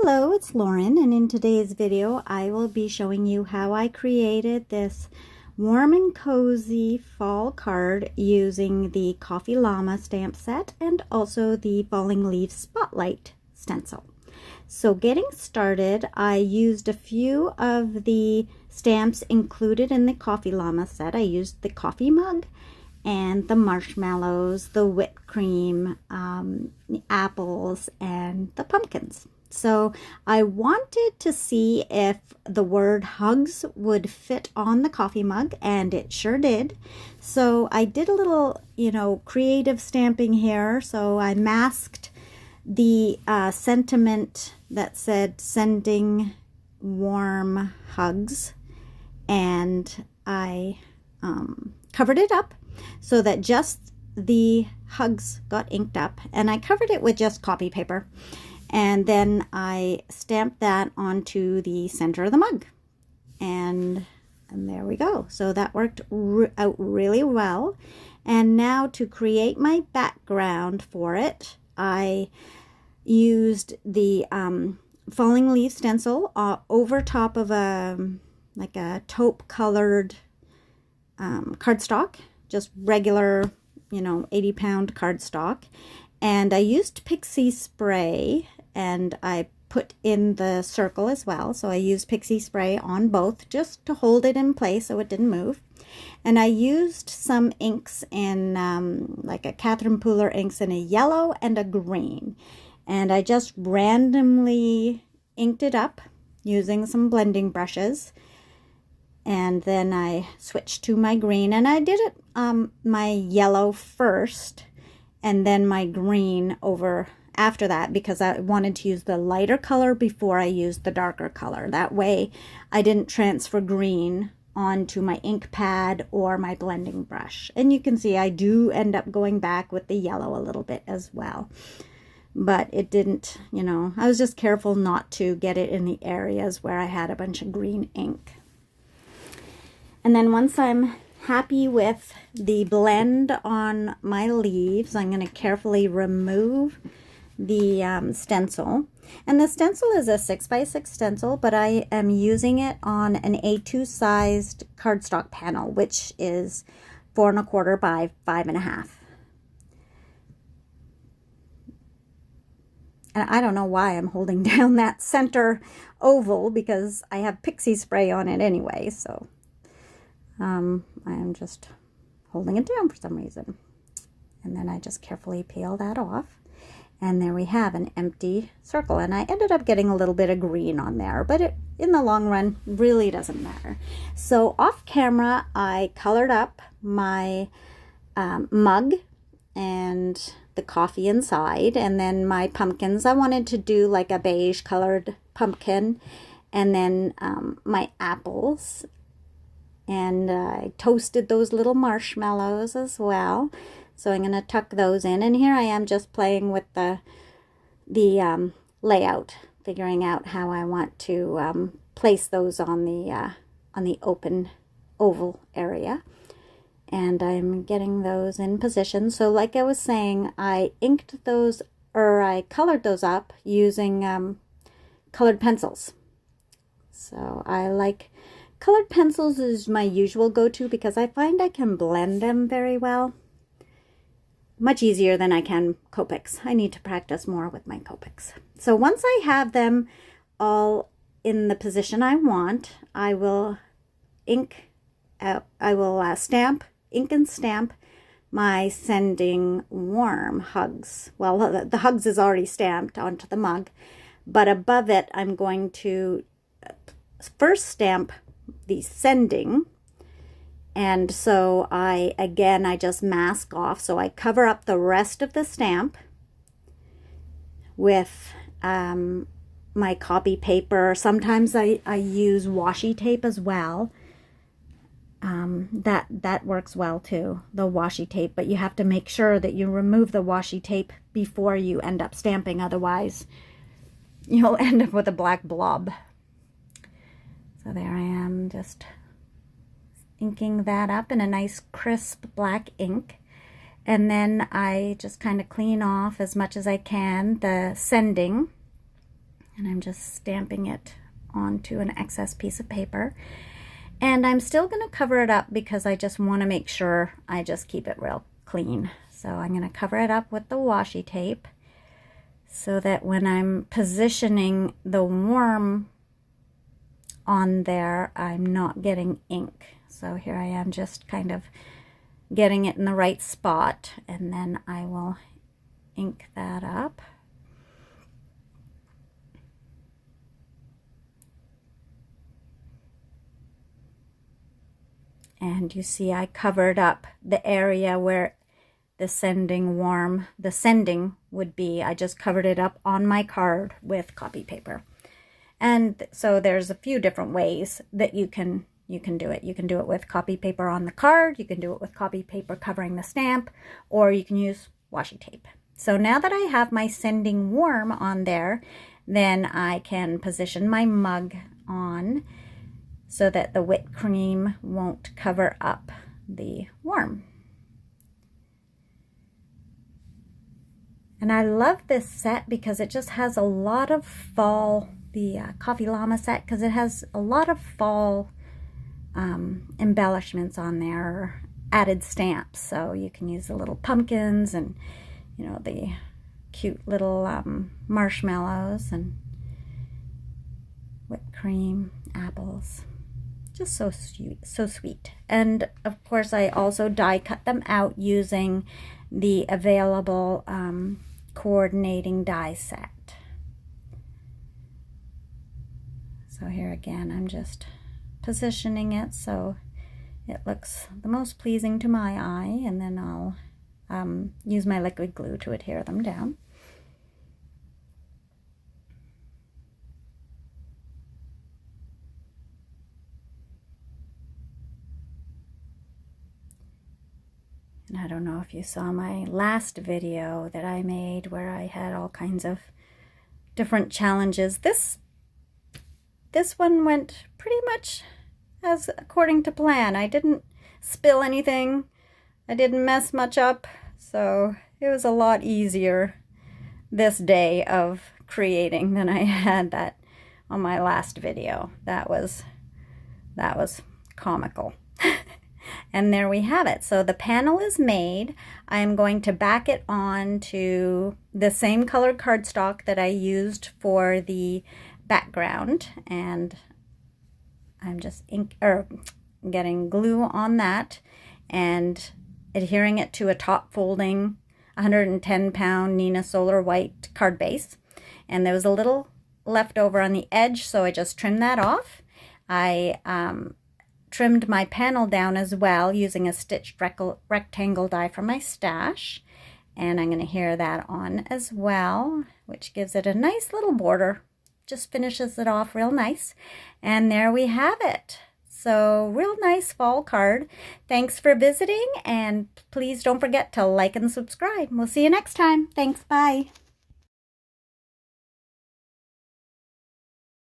Hello, it's Lauren, and in today's video I will be showing you how I created this warm and cozy fall card using the Coffee Llama stamp set and also the Falling Leaves Spotlight stencil. So getting started, I used a few of the stamps included in the Coffee Llama set. I used the coffee mug and the marshmallows, the whipped cream, the apples, and the pumpkins. So I wanted to see if the word hugs would fit on the coffee mug, and it sure did. So I did a little, creative stamping here. So I masked the sentiment that said sending warm hugs, and I covered it up so that just the hugs got inked up, and I covered it with just copy paper. And then I stamped that onto the center of the mug. And there we go. So that worked out really well. And now to create my background for it, I used the Falling Leaf stencil over top of like a taupe colored cardstock, just regular, 80-pound cardstock. And I used Pixie spray, and I put in the circle as well. So I used Pixie spray on both just to hold it in place so it didn't move. And I used some inks in like a Catherine Pooler inks in a yellow and a green. And I just randomly inked it up using some blending brushes. And then I switched to my green, and I did it my yellow first and then my green over after that, because I wanted to use the lighter color before I used the darker color. That way I didn't transfer green onto my ink pad or my blending brush. And you can see I do end up going back with the yellow a little bit as well. But it didn't, I was just careful not to get it in the areas where I had a bunch of green ink. And then once I'm happy with the blend on my leaves, I'm going to carefully remove the stencil. And the stencil is a 6x6 stencil, but I am using it on an A2 sized cardstock panel, which is 4 1/4 by 5 1/2. And I don't know why I'm holding down that center oval, because I have Pixie spray on it anyway, so I am just holding it down for some reason. And then I just carefully peel that off. And there we have an empty circle. And I ended up getting a little bit of green on there, but it, in the long run, really doesn't matter. So off camera, I colored up my mug and the coffee inside. And then my pumpkins, I wanted to do like a beige colored pumpkin. And then my apples. And I toasted those little marshmallows as well. So I'm going to tuck those in. And here I am just playing with the layout, figuring out how I want to place those on the open oval area. And I'm getting those in position. So like I was saying, I inked those, or I colored those up using colored pencils. So I like colored pencils is my usual go-to because I find I can blend them very well. Much easier than I can Copics. I need to practice more with my Copics. So once I have them all in the position I want, I will ink ink and stamp my sending warm hugs. Well, the hugs is already stamped onto the mug, but above it I'm going to first stamp the sending. And so I just mask off. So I cover up the rest of the stamp with my copy paper. Sometimes I use washi tape as well. That works well too, the washi tape, but you have to make sure that you remove the washi tape before you end up stamping. Otherwise, you'll end up with a black blob. So there I am, just inking that up in a nice crisp black ink. And then I just kind of clean off as much as I can the sending And I'm just stamping it onto an excess piece of paper. And I'm still going to cover it up because I just want to make sure I just keep it real clean. So I'm going to cover it up with the washi tape so that when I'm positioning the worm on there, I'm not getting ink. So here I am just kind of getting it in the right spot, and then I will ink that up. And you see I covered up the area where the sending would be. I just covered it up on my card with copy paper. And so there's a few different ways that you can do it. You can do it with copy paper on the card, you can do it with copy paper covering the stamp, or you can use washi tape. So now that I have my sending worm on there, then I can position my mug on so that the whipped cream won't cover up the worm. And I love this set because it just has a lot of fall, the Coffee Llama set, because it has a lot of fall embellishments on there, added stamps. So you can use the little pumpkins and, you know, the cute little marshmallows and whipped cream, apples. Just so sweet. And of course I also die cut them out using the available coordinating die set. So here again I'm just positioning it so it looks the most pleasing to my eye, and then I'll use my liquid glue to adhere them down. And I don't know if you saw my last video that I made where I had all kinds of different challenges. This one went pretty much as according to plan. I didn't spill anything. I didn't mess much up. So it was a lot easier this day of creating than I had that on my last video. That was comical. And there we have it. So the panel is made. I'm going to back it on to the same colored cardstock that I used for the background, and I'm just getting glue on that and adhering it to a top folding 110-pound Neenah Solar White card base. And there was a little left over on the edge, so I just trimmed that off. I trimmed my panel down as well using a stitched rectangle die from my stash, and I'm going to adhere that on as well, which gives it a nice little border. Just finishes it off real nice. And there we have it. So real nice fall card. Thanks for visiting, and please don't forget to like and subscribe. We'll see you next time. Thanks. Bye.